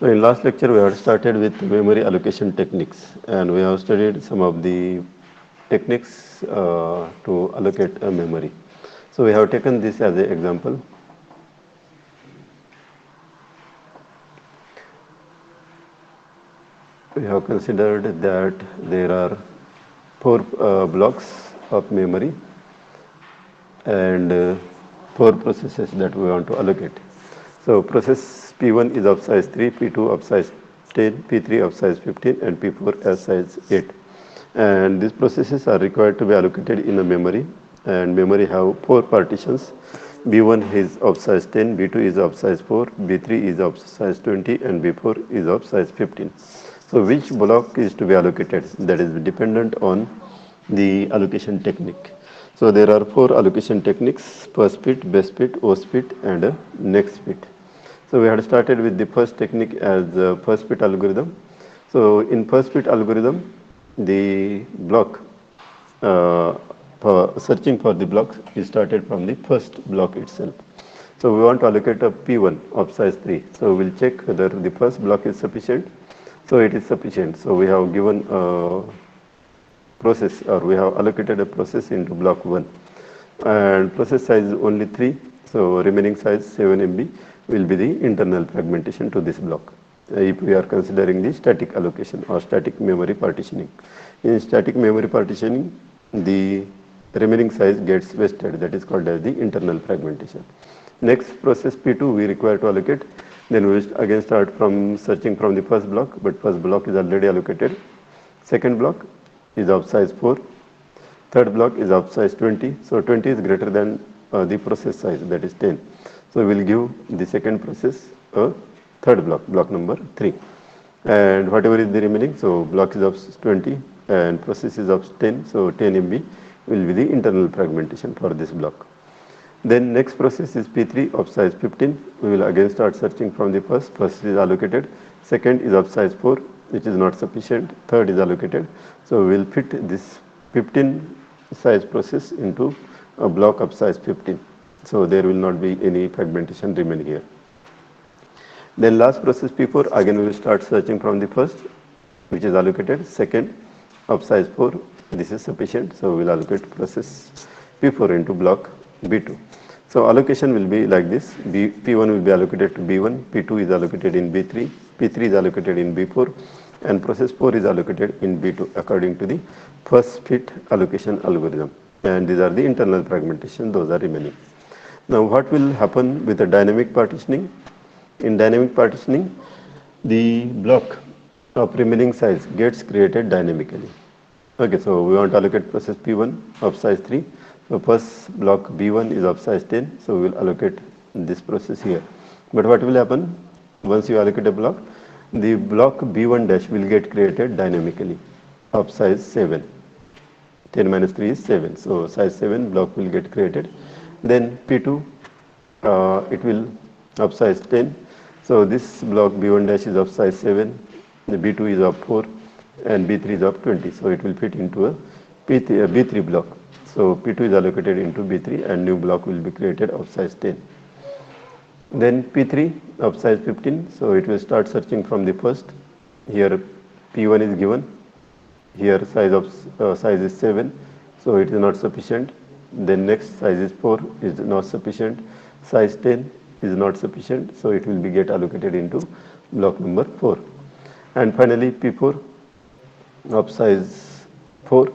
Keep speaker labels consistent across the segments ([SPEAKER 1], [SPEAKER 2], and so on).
[SPEAKER 1] So in last lecture we have started with memory allocation techniques, and we have studied some of the techniques to allocate a memory. So we have taken this as an example. We have considered that there are four blocks of memory and four processes that we want to allocate. So process P1 is of size 3, P2 of size 10, P3 of size 15, and P4 as size 8. And these processes are required to be allocated in a memory, and memory have four partitions. B1 is of size 10, B2 is of size 4, B3 is of size 20, and B4 is of size 15. So which block is to be allocated? That is dependent on the allocation technique. So there are four allocation techniques: first fit, best fit, worst fit, and next fit. So we had started with the first technique as first fit algorithm. So in first fit algorithm, the block for searching for the blocks is started from the first block itself. So we want to allocate a P1 of size 3. So we'll check whether the first block is sufficient. So it is sufficient. So we have given a process, or we have allocated a process into block 1, and process size is only 3. So remaining size 7 MB will be the internal fragmentation to this block, if we are considering the static allocation or static memory partitioning. In static memory partitioning, the remaining size gets wasted, that is called as the internal fragmentation. Next process P2 we require to allocate, then we will again start from searching from the first block, but first block is already allocated. Second block is of size 4, third block is of size 20, so 20 is greater than the process size, that is 10. So we will give the second process a third block, block number 3, and whatever is the remaining, so block is of 20 and process is of 10, so 10 MB will be the internal fragmentation for this block. Then next process is P3 of size 15. We will again start searching from the first is allocated, second is of size 4, which is not sufficient, third is allocated. So we will fit this 15 size process into a block of size 15. So there will not be any fragmentation remaining here. Then last process P4, again we will start searching from the first, which is allocated, second of size 4, this is sufficient, so we will allocate process P4 into block B2. So allocation will be like this: P1 will be allocated to B1, P2 is allocated in B3, P3 is allocated in B4, and process 4 is allocated in B2 according to the first fit allocation algorithm. And these are the internal fragmentation, those are remaining. Now what will happen with the dynamic partitioning? In dynamic partitioning, the block of remaining size gets created dynamically. Okay, so we want to allocate process P1 of size 3. So first block B1 is of size 10, so we will allocate this process here. But what will happen once you allocate a block? The block B1 dash will get created dynamically of size 7. 10 minus 3 is 7, so size 7 block will get created. Then P2, it will of size 10. So this block B1 dash is of size 7, the B2 is of 4, and B3 is of 20. So it will fit into a B3 block. So P2 is allocated into B3 and new block will be created of size 10. Then P3 of size 15. So it will start searching from the first. Here P1 is given. Here size is 7. So it is not sufficient. Then next size is 4 is not sufficient. Size 10 is not sufficient. So it will be get allocated into block number 4. And finally P4 of size 4.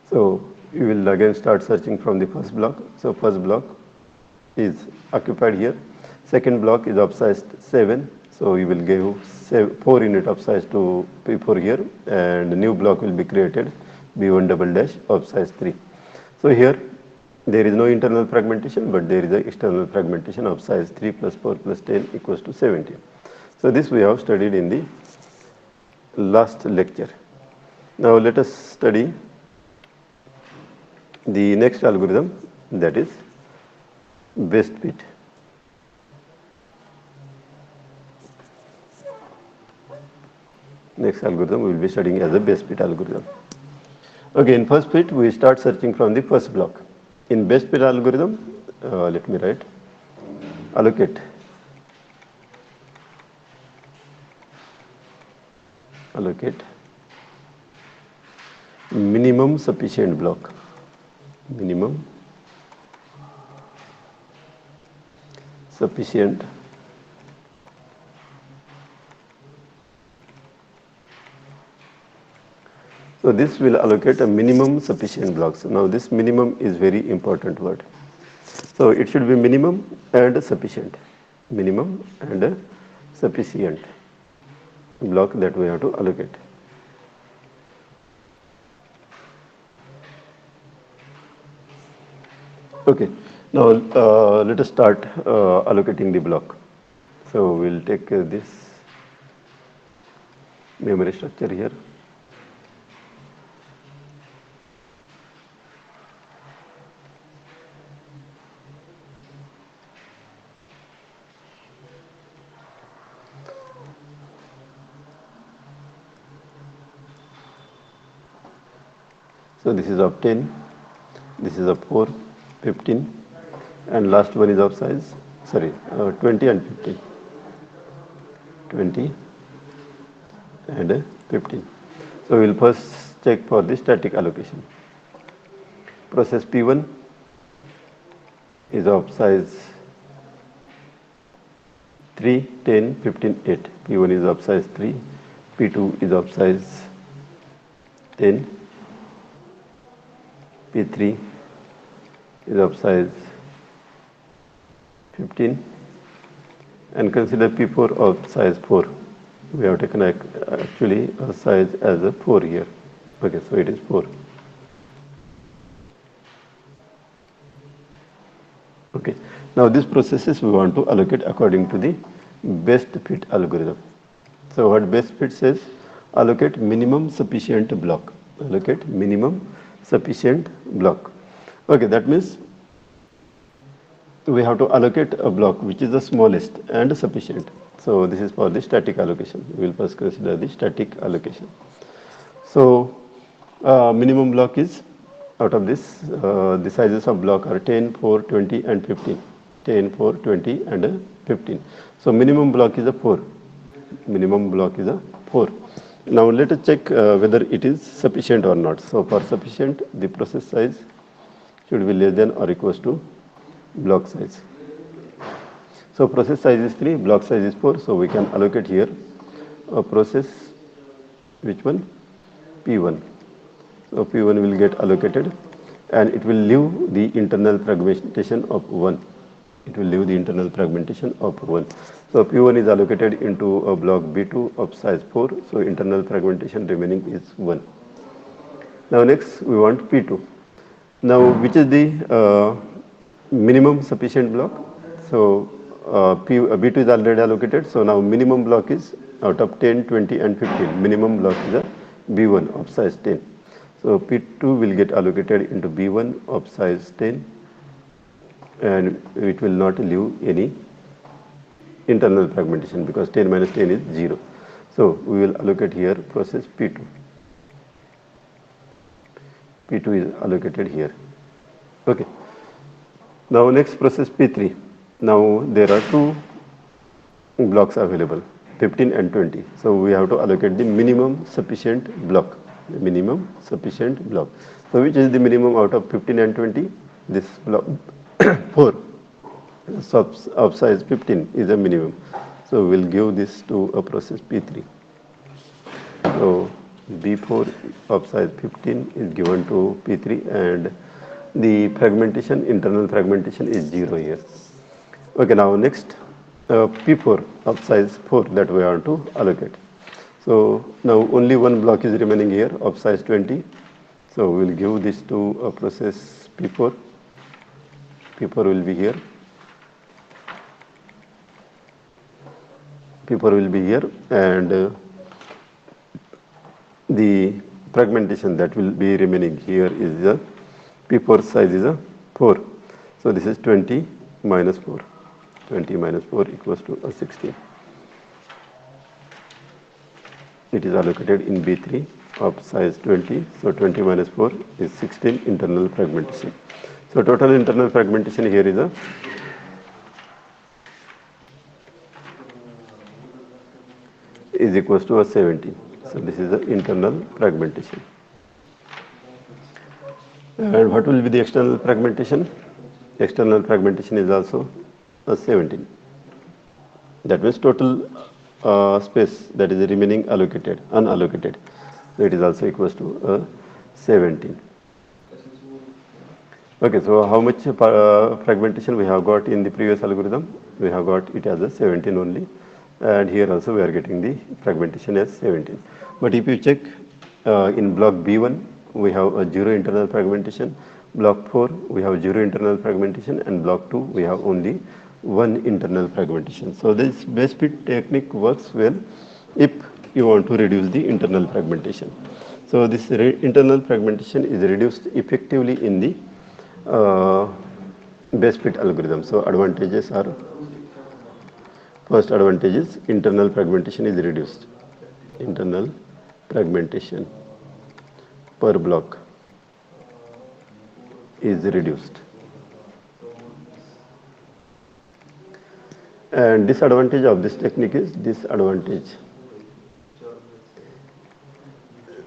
[SPEAKER 1] So you will again start searching from the first block. So first block is occupied here. Second block is of size 7. So you will give 4 unit of size to P4 here, and a new block will be created, B1 double dash of size 3. So here there is no internal fragmentation, but there is an external fragmentation of size 3 plus 4 plus 10 equals to 17. So this we have studied in the last lecture. Now let us study the next algorithm, that is best fit. Next algorithm we will be studying as a best fit algorithm. Okay, in first fit we start searching from the first block. In best fit algorithm, let me write allocate allocate minimum sufficient block, minimum sufficient so this will allocate a minimum sufficient blocks. Now this minimum is very important word. So it should be minimum and sufficient, minimum and sufficient block that we have to allocate. Okay, now let us start allocating the block. So we'll take this memory structure here. So this is of 10, this is of 4, 15, and last one is of size, 20 and 15. 20 and 15. So we will first check for the static allocation. Process P1 is of size 3, 10, 15, 8. P1 is of size 3, P2 is of size 10, P3 is of size 15, and consider P4 of size 4. We have taken actually a size as a 4 here. Okay, so it is 4. Okay, now these processes we want to allocate according to the best fit algorithm. So what best fit says? Allocate minimum sufficient block. Allocate minimum sufficient block. Okay, that means we have to allocate a block which is the smallest and sufficient. So this is for the static allocation. We will first consider the static allocation. So minimum block is out of this, the sizes of block are 10, 4, 20 and 15. 10, 4, 20 and 15. So minimum block is a 4. Minimum block is a 4. Now let us check whether it is sufficient or not. So for sufficient, the process size should be less than or equals to block size. So process size is 3, block size is 4. So we can allocate here a process, which one? P1. So P1 will get allocated and it will leave the internal fragmentation of 1. It will leave the internal fragmentation of 1. So P1 is allocated into a block B2 of size 4. So internal fragmentation remaining is 1. Now next we want P2. Now which is the minimum sufficient block? So B2 is already allocated. So now minimum block is out of 10, 20 and 15. Minimum block is a B1 of size 10. So P2 will get allocated into B1 of size 10 and it will not leave any internal fragmentation because 10 minus 10 is 0. So we will allocate here process P2. P2 is allocated here. Okay. Now next process P3. Now there are two blocks available, 15 and 20. So we have to allocate the minimum sufficient block. The minimum sufficient block. So which is the minimum out of 15 and 20? This block 4 of size 15 is a minimum. So we'll give this to a process P3. So B4 of size 15 is given to P3 and the fragmentation, internal fragmentation is 0 here. Okay, now next P4 of size 4 that we want to allocate. So now only one block is remaining here of size 20. So we will give this to a process P4. P4 will be here. P4 will be here and the fragmentation that will be remaining here is the P4 size is a 4. So this is 20 minus 4. 20 minus 4 equals to a 16. It is allocated in B3 of size 20. So 20 minus 4 is 16 internal fragmentation. So total internal fragmentation here is a is equals to a 17. So this is the internal fragmentation. And what will be the external fragmentation? External fragmentation is also 17. That means total space that is remaining unallocated. So it is also equals to 17. Okay, so how much fragmentation we have got in the previous algorithm? We have got it as a 17 only, and here also we are getting the fragmentation as 17. But if you check in block B1, we have a 0 internal fragmentation. Block 4, we have 0 internal fragmentation, and block 2, we have only 1 internal fragmentation. So this base fit technique works well if you want to reduce the internal fragmentation. So this internal fragmentation is reduced effectively in the base fit algorithm. So advantages are, first advantage is internal fragmentation is reduced. Internal fragmentation per block is reduced. And disadvantage of this technique is disadvantage.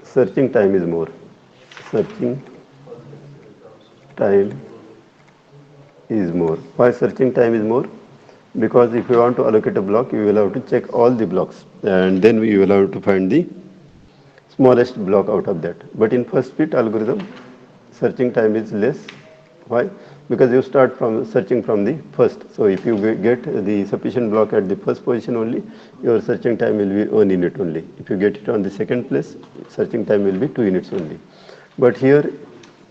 [SPEAKER 1] Searching time is more. Searching time is more. Why searching time is more? Because if you want to allocate a block, you will have to check all the blocks, and then you will have to find the smallest block out of that. But in first fit algorithm, searching time is less. Why? Because you start from searching from the first. So if you get the sufficient block at the first position only, your searching time will be 1 unit only. If you get it on the second place, searching time will be 2 units only. But here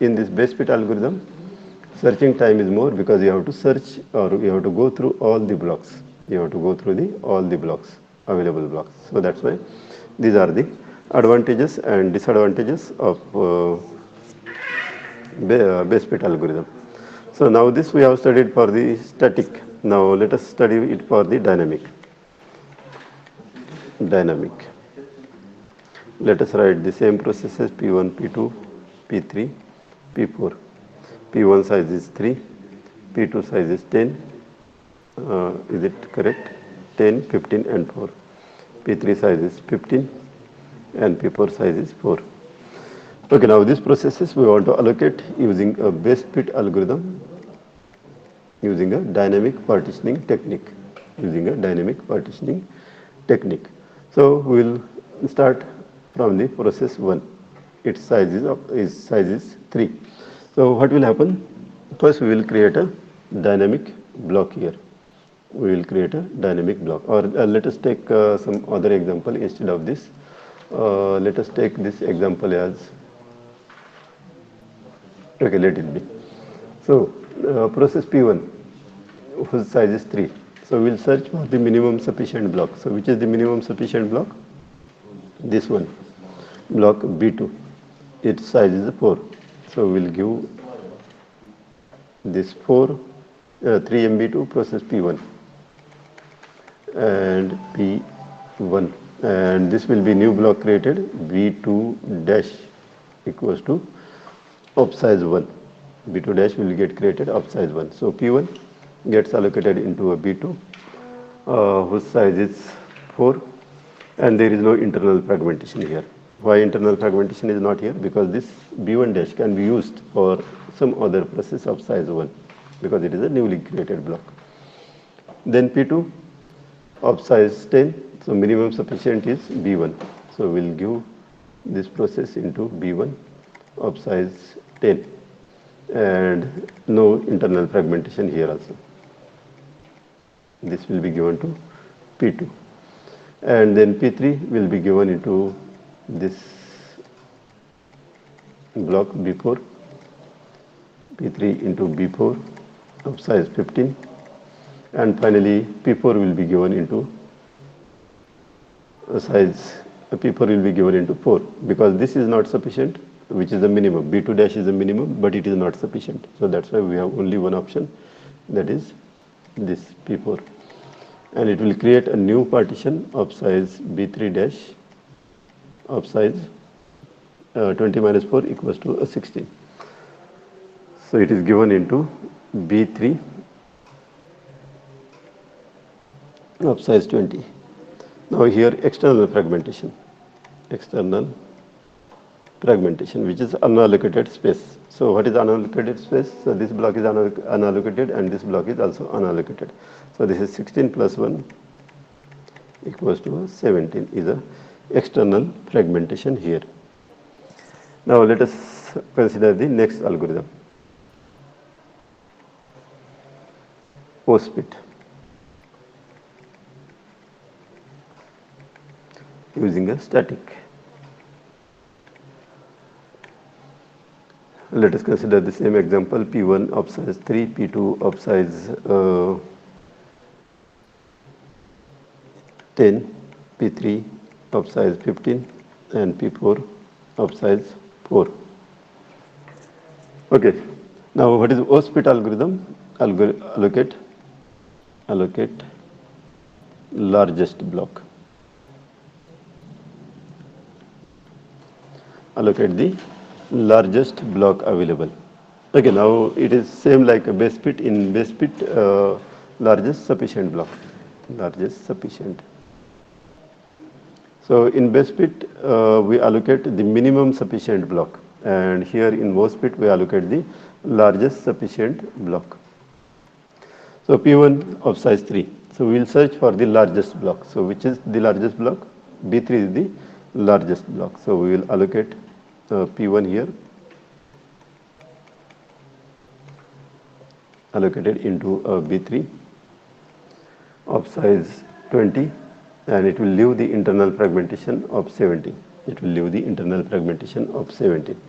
[SPEAKER 1] in this base fit algorithm, searching time is more because you have to search, or you have to go through all the blocks. You have to go through all the blocks, available blocks. So that's why these are the advantages and disadvantages of base fit algorithm. So now this we have studied for the static. Now let us study it for the dynamic. Dynamic. Let us write the same processes P1, P2, P3, P4. P1 size is 3, P2 size is 10, is it correct? 10, 15 and 4. P3 size is 15 and P4 size is 4. Okay, now these processes we want to allocate using a base fit algorithm, using a dynamic partitioning technique. So we will start from the process 1. Its size is 3. So what will happen? First we will create a dynamic block here. We will create a dynamic block, or let us take some other example instead of this. Let us take this example as, okay, let it be. So process P1 whose size is 3. So we will search for the minimum sufficient block. So which is the minimum sufficient block? This one, block B2. Its size is 4. So we will give this 3 MB to process P1 and P1, and this will be new block created B2 dash equals to of size 1. B2 dash will get created of size 1. So P1 gets allocated into a B2 whose size is 4, and there is no internal fragmentation here. Why internal fragmentation is not here? Because this B1 dash can be used for some other process of size 1, because it is a newly created block. Then P2 of size 10, so minimum sufficient is B1. So we'll give this process into B1 of size 10, and no internal fragmentation here also. This will be given to P2, and then P3 will be given into this block B4, P3 into B4 of size 15, and finally P4 will be given into a size, P4 will be given into 4, because this is not sufficient, which is the minimum. B2 dash is the minimum, but it is not sufficient. So that's why we have only one option, that is this P4, and it will create a new partition of size B3 dash of size 20 minus 4 equals to 16. So it is given into B3 of size 20. Now here external fragmentation. external fragmentation, which is unallocated space. So what is unallocated space? So this block is unallocated and this block is also unallocated. So this is 16 plus 1 equals to 17 is a external fragmentation here. Now let us consider the next algorithm, OSPIT, using a static. Let us consider the same example, P1 of size 3, P2 of size 10, P3 of size 15 and P4 of size 4. Okay. Now what is OSPIT algorithm? Allocate largest block. Allocate the largest block available. Okay, now it is same like a base fit. In base fit, largest sufficient block, largest sufficient. So in base fit, we allocate the minimum sufficient block, and here in most fit we allocate the largest sufficient block. So P1 of size 3. So we will search for the largest block. So which is the largest block? B3 is the largest block. So we will allocate P1 here, allocated into a B3 of size 20, and it will leave the internal fragmentation of 17. It will leave the internal fragmentation of 17.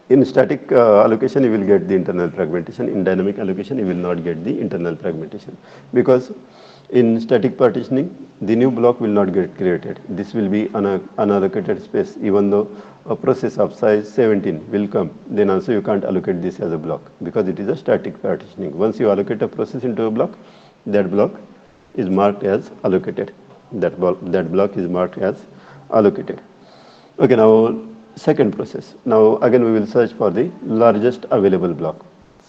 [SPEAKER 1] In static allocation, you will get the internal fragmentation. In dynamic allocation, you will not get the internal fragmentation, because in static partitioning, the new block will not get created. This will be unallocated space. Even though a process of size 17 will come, then also you can't allocate this as a block, because it is a static partitioning. Once you allocate a process into a block, that block is marked as allocated. That block is marked as allocated. Okay, now second process. Now again we will search for the largest available block.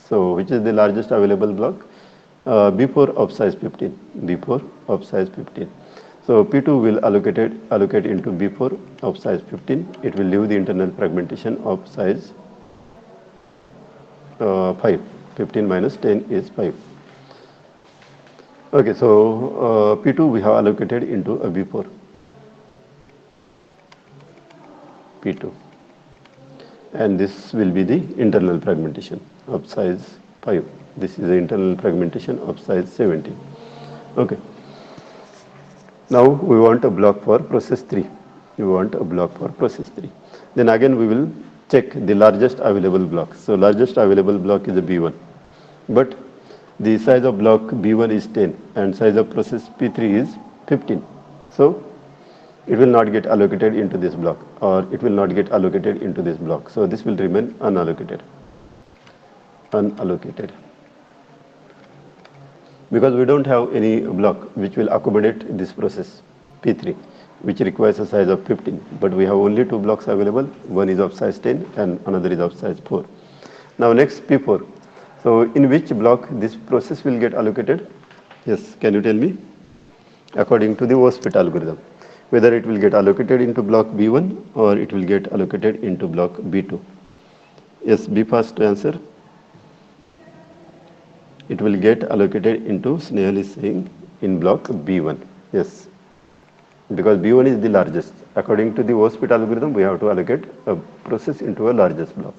[SPEAKER 1] So which is the largest available block? B4 of size 15. B4 of size 15. So P2 will allocate into B4 of size 15. It will leave the internal fragmentation of size 5. 15 minus 10 is 5. Okay, so P2 we have allocated into a B4. P2, and this will be the internal fragmentation of size 5. This is the internal fragmentation of size 17. Okay. Now we want a block for process 3. We want a block for process 3. Then again we will check the largest available block. So largest available block is a B1, but the size of block B1 is 10 and size of process P3 is 15. So it will not get allocated into this block, or it will not get allocated into this block. So this will remain unallocated. Unallocated. Because we don't have any block which will accommodate this process P3, which requires a size of 15. But we have only two blocks available. One is of size 10 and another is of size 4. Now next P4. So in which block this process will get allocated? Yes, can you tell me? According to the OSPIT algorithm, whether it will get allocated into block B1 or it will get allocated into block B2. Yes, be fast to answer. It will get allocated into, Snehal is saying, in block B1. Yes, because B1 is the largest. According to the OSPIT algorithm, we have to allocate a process into a largest block.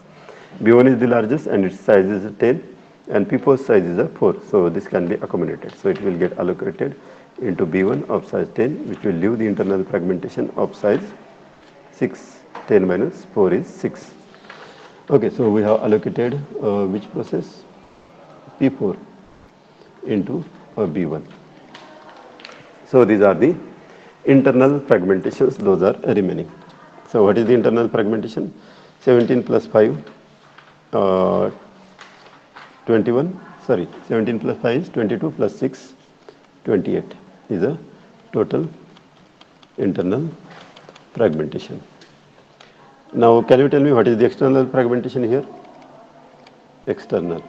[SPEAKER 1] B1 is the largest and its size is 10 and P4's size is a 4. So this can be accommodated. So it will get allocated into B1 of size 10, which will leave the internal fragmentation of size 6. 10 minus 4 is 6. Okay, so we have allocated which process? P4 into B1. So these are the internal fragmentations, those are remaining. So what is the internal fragmentation? 17 plus 5, 21, 17 plus 5 is 22 plus 6, 28 is a total internal fragmentation. Now can you tell me what is the external fragmentation here? External.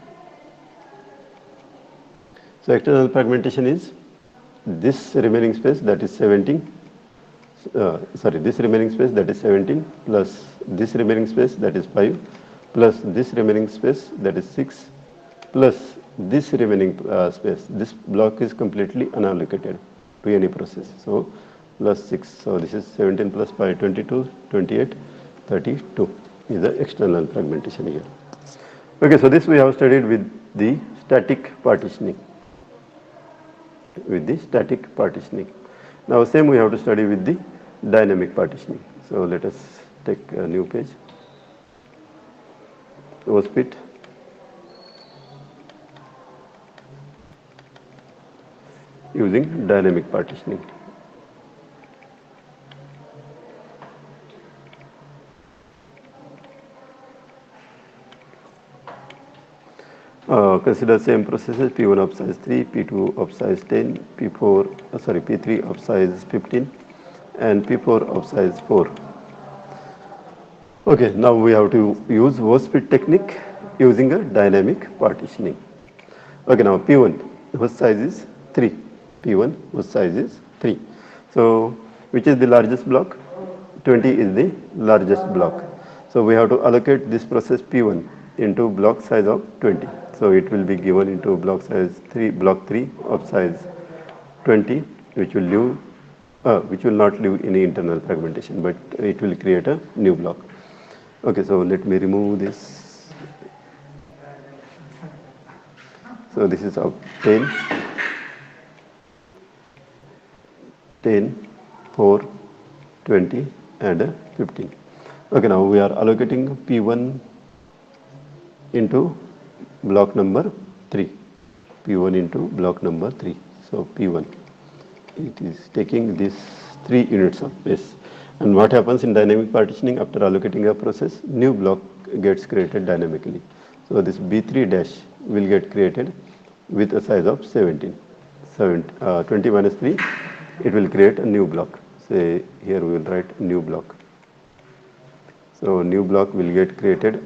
[SPEAKER 1] So external fragmentation is this remaining space, that is 17, this remaining space, that is 17, plus this remaining space, that is 5, plus this remaining space, that is 6, plus this remaining space. This block is completely unallocated to any process. So plus 6. So this is 17 plus 5, 22, 28, 32 is the external fragmentation here. Okay, so this we have studied with the static partitioning. Now same we have to study with the dynamic partitioning. So let us take a new page. OSPIT. Using dynamic partitioning. Consider same processes, P1 of size 3, P2 of size 10, P3 of size 15, and P4 of size 4. Okay, now we have to use WOSPIT technique using a dynamic partitioning. Okay, now P1, whose size is 3. P1, whose size is 3. So, which is the largest block? 20 is the largest block. So, we have to allocate this process P1 into block size of 20. So, it will be given into block 3 of size 20, which will not leave any internal fragmentation, but it will create a new block. Okay, so let me remove this. So this is of 10, 4, 20 and 15. Okay, now we are allocating P1 into block number 3. P1 into block number 3. So P1, it is taking these 3 units of space. And what happens in dynamic partitioning after allocating a process? New block gets created dynamically. So this B3 dash will get created with a size of 17. 20 minus 3, it will create a new block. Say here we will write new block. So new block will get created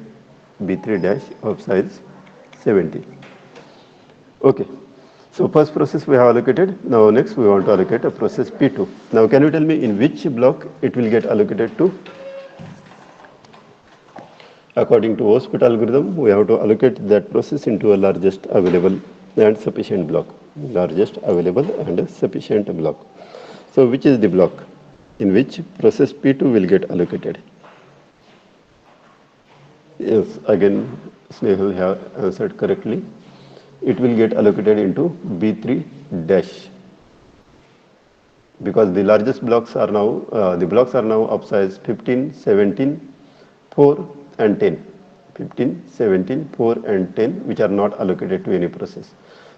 [SPEAKER 1] B3 dash of size 17. Okay. So first process we have allocated. Now next we want to allocate a process P2. Now can you tell me in which block it will get allocated to? According to OSPIT algorithm, we have to allocate that process into a largest available and sufficient block. Largest available and sufficient block. So which is the block in which process P2 will get allocated? Yes, again Snehal have answered correctly. It will get allocated into B3 dash, because the largest blocks are now of size 15, 17, 4 and 10. 15, 17, 4 and 10, which are not allocated to any process.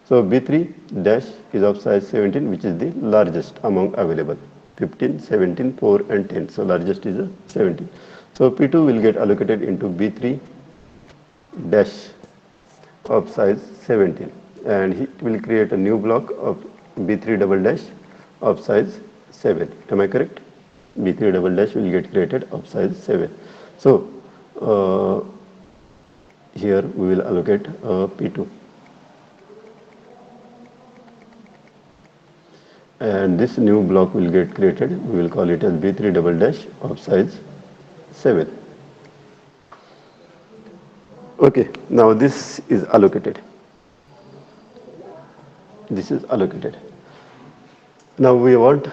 [SPEAKER 1] So B3 dash is of size 17, which is the largest among available. 15, 17, 4 and 10. So largest is 17. So P2 will get allocated into B3 dash of size 17, and it will create a new block of B3 double dash of size 7. Am I correct? B3 double dash will get created of size 7. So here we will allocate P2, and this new block will get created. We will call it as B3 double dash of size 7. Okay, now this is allocated. This is allocated. Now we want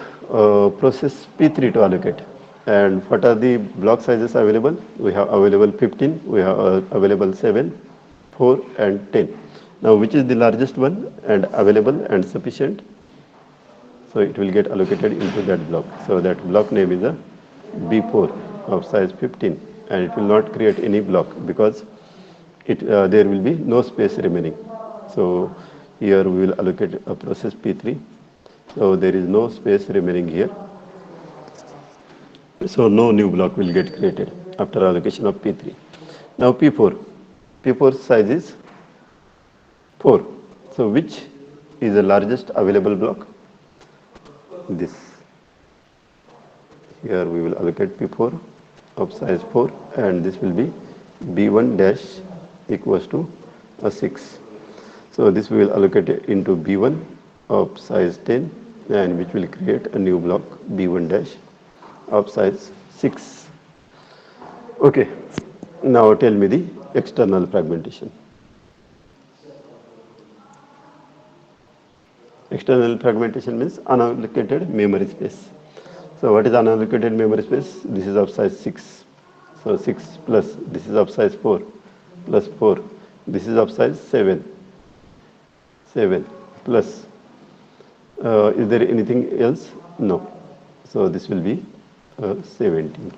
[SPEAKER 1] process P3 to allocate. And what are the block sizes available? We have available 15, we have available 7, 4 and 10. Now which is the largest one and available and sufficient? So it will get allocated into that block. So that block name is a B4 of size 15, and it will not create any block because there will be no space remaining. So here we will allocate a process P3. So there is no space remaining here. So no new block will get created after allocation of P3. Now P4. P4 size is 4. So which is the largest available block? This. Here we will allocate P4 of size 4, and this will be B1 dash equals to a 6. So this we will allocate it into B1 of size 10, and which will create a new block B1 dash of size 6. Okay, now tell me the external fragmentation. External fragmentation means unallocated memory space. So what is unallocated memory space? This is of size 6. So 6 plus, this is of size 4 plus 4. This is of size 7. 7 plus. Is there anything else? No. So this will be 17.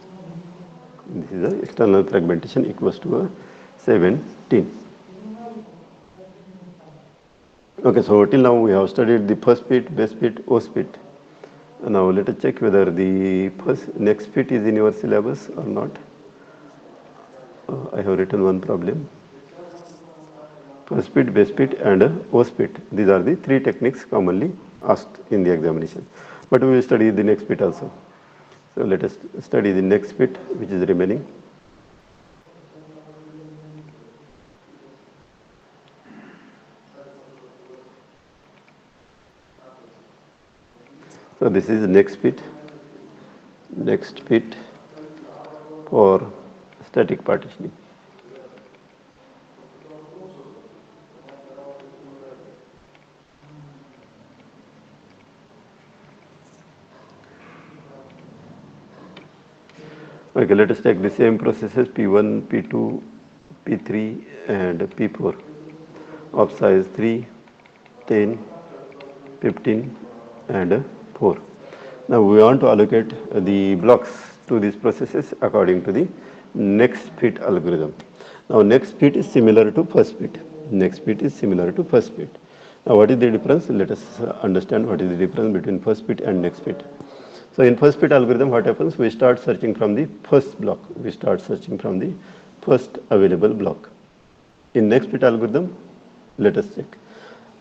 [SPEAKER 1] This is the external fragmentation equals to 17. Okay, so till now we have studied the first fit, base fit, OS fit. Now let us check whether the next fit is in your syllabus or not. I have written one problem. First fit, base fit and OS fit. These are the three techniques commonly asked in the examination. But we will study the next fit also. So let us study the next fit which is remaining. So this is next fit for static partitioning. Okay, let us take the same processes P1, P2, P3 and P4 of size 3, 10, 15 and 4. Now we want to allocate the blocks to these processes according to the next fit algorithm. Now next fit is similar to first fit. Next fit is similar to first fit. Now what is the difference? Let us understand what is the difference between first fit and next fit. So in first fit algorithm, what happens? We start searching from the first block. We start searching from the first available block. In next fit algorithm, let us check.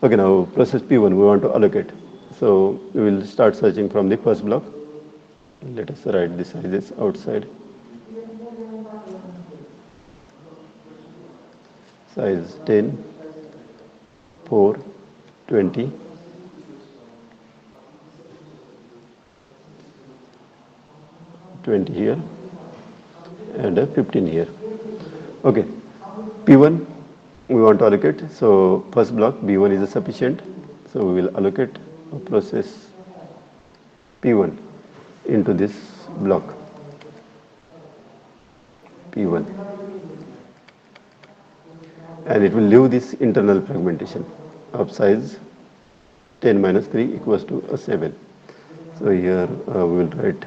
[SPEAKER 1] Okay, now process P1 we want to allocate. So we will start searching from the first block. Let us write the sizes outside. Size 10, 4, 20, 20 here and 15 here. Okay, P1 we want to allocate. So first block B1 is sufficient. So we will allocate a process P1 into this block P1 and it will leave this internal fragmentation of size 10 minus 3 equals to 7. So here we will write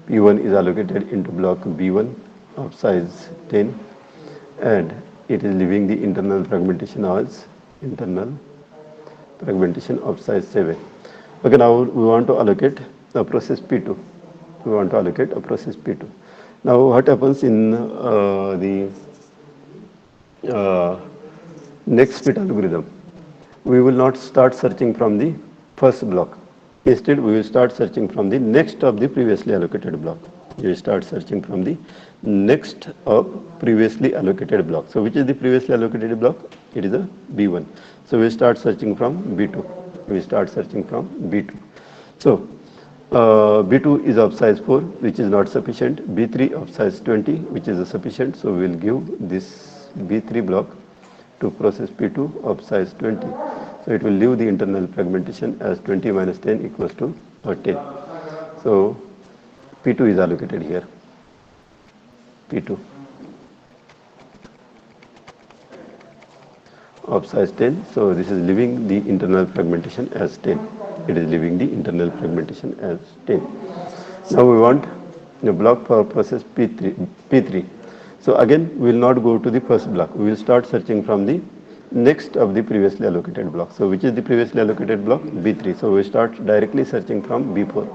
[SPEAKER 1] P1 is allocated into block B1 of size 10 and it is leaving the internal fragmentation as internal fragmentation of size 7. Okay, now we want to allocate a process P2. We want to allocate a process P2. Now what happens in the next fit algorithm? We will not start searching from the first block. Instead, we will start searching from the next of the previously allocated block. We will start searching from the next of previously allocated block. So which is the previously allocated block? It is a B1. So we will start searching from B2. We will start searching from B2. So B2 is of size 4, which is not sufficient. B3 of size 20, which is sufficient. So we will give this B3 block to process P2 of size 20. So it will leave the internal fragmentation as 20 minus 10 equals to 10. So P2 is allocated here. P2 of size 10. So this is leaving the internal fragmentation as 10. It is leaving the internal fragmentation as 10. Now we want a block for process P3. So again, we will not go to the first block. We will start searching from the next of the previously allocated block. So which is the previously allocated block? B3. So we start directly searching from B4.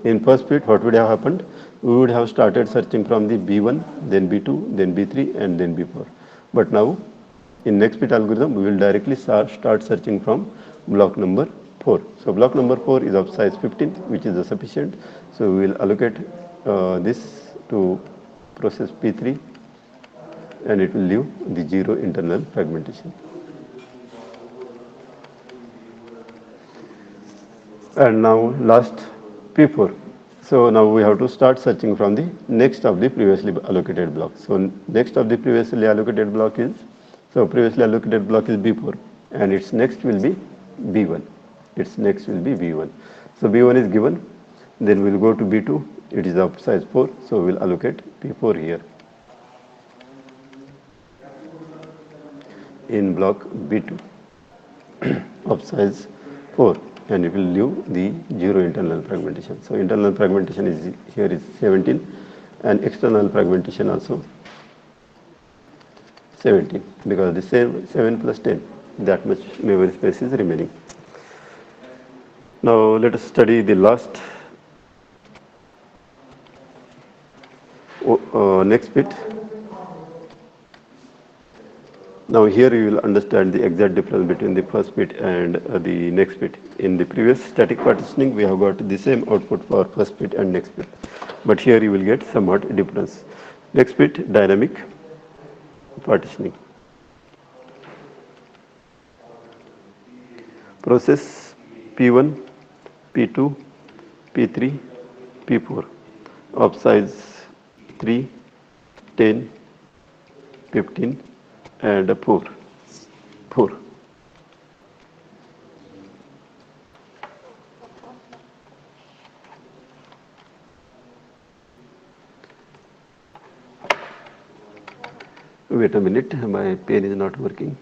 [SPEAKER 1] In first fit, what would have happened? We would have started searching from the B1, then B2, then B3 and then B4. But now in next fit algorithm, we will directly start searching from block number 4. So block number 4 is of size 15, which is sufficient. So we will allocate this to process P3 and it will leave the 0 internal fragmentation. And now last P4. So now we have to start searching from the next of the previously allocated block. So next of the previously allocated block is, so previously allocated block is B4 and its next will be B1. Its next will be B1. So B1 is given, then we'll go to B2, it is of size 4, so we'll allocate P4 here in block B2 of size 4, and it will leave the 0 internal fragmentation. So internal fragmentation is here is 17 and external fragmentation also 17 because the same 7 plus 10, that much memory space is remaining. Now let us study the last next bit. Now here you will understand the exact difference between the first bit and the next bit. In the previous static partitioning, we have got the same output for first bit and next bit. But here you will get somewhat difference. Next bit, dynamic partitioning. Process P1, P2, P3, P4 of size 3, 10, 15 and 4. Wait a minute, my pen is not working.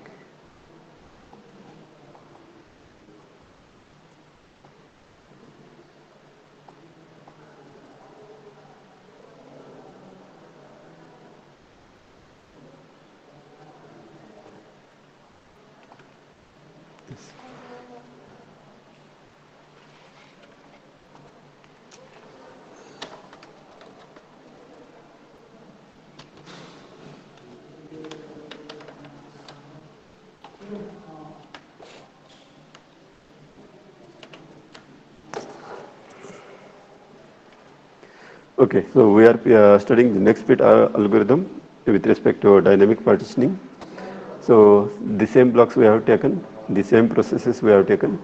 [SPEAKER 1] Okay, so we are studying the next bit algorithm with respect to dynamic partitioning. So the same blocks we have taken, the same processes we have taken.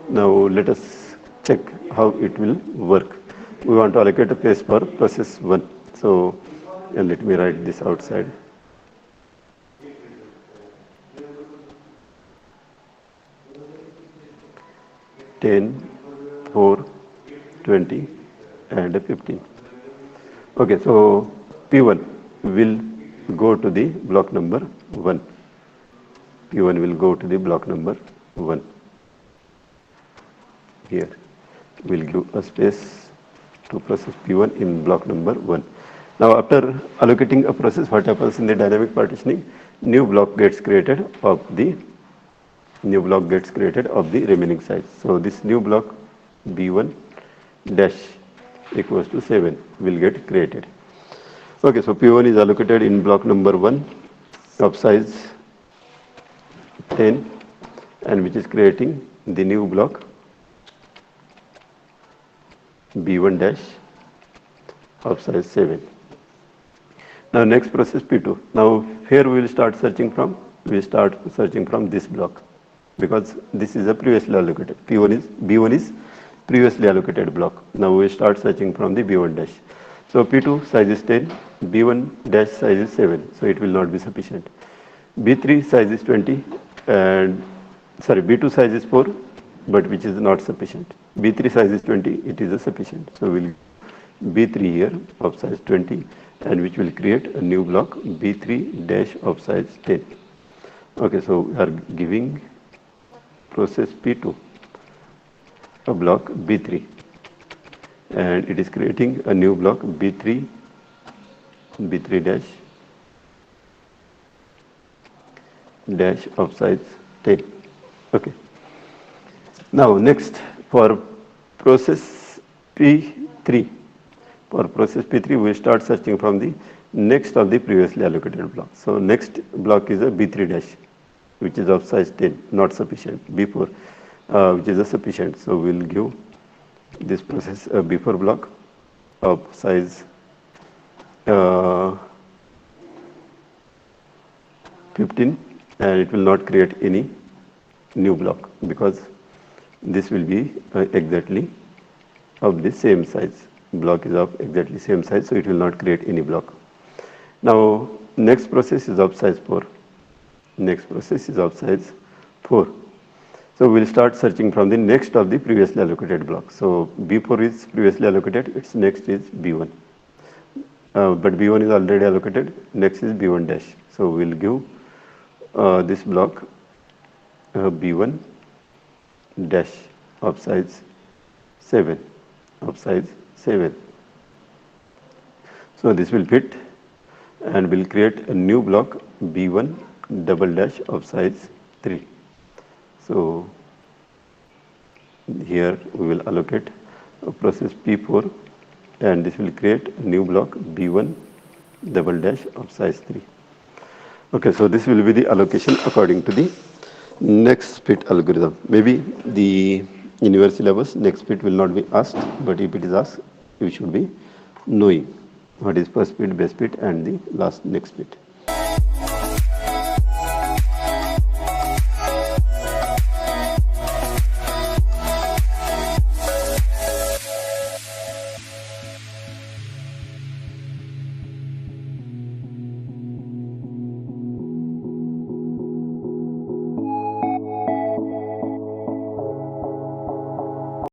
[SPEAKER 1] Now let us check how it will work. We want to allocate a place for process 1. So let me write this outside. Ten, 4, 20 and 15. Okay, so P1 will go to the block number 1. P1 will go to the block number 1. Here we'll give a space to process P1 in block number 1. Now after allocating a process, what happens in the dynamic partitioning? New block gets created of the remaining size. So this new block B1 dash equals to 7 will get created. Okay, so P1 is allocated in block number 1 of size 10 and which is creating the new block B1 dash of size 7. Now next process P2. Now here we will start searching from this block because this is a previously allocated. B1 is previously allocated block. Now we start searching from the B1 dash. So P2 size is 10, B1 dash size is 7, so it will not be sufficient. B3 size is 20 and B2 size is 4, but which is not sufficient. B3 size is 20, it is sufficient. So we'll B3 here of size 20 and which will create a new block B3 dash of size 10. Okay, so we are giving process P2 a block B3 and it is creating a new block B3 dash of size 10. Okay. Now next for process P3. For process P3 we start searching from the next of the previously allocated block. So next block is a B3 dash which is of size 10, not sufficient. B4 which is a sufficient. So we'll give this process a B4 block of size 15 and it will not create any new block because this will be exactly of the same size. Block is of exactly same size, so it will not create any block. Now, next process is of size 4. Next process is of size 4. So we'll start searching from the next of the previously allocated block. So B4 is previously allocated, its next is B1. But B1 is already allocated, next is B1 dash. So we'll give this block B1 dash of size 7, of size 7. So this will fit, and we'll create a new block B1 double dash of size 3. So here we will allocate a process P4, and this will create a new block B1 double dash of size 3. Okay, so this will be the allocation according to the next fit algorithm. Maybe in your syllabus next fit will not be asked, but if it is asked, you should be knowing what is first fit, best fit, and the last next fit.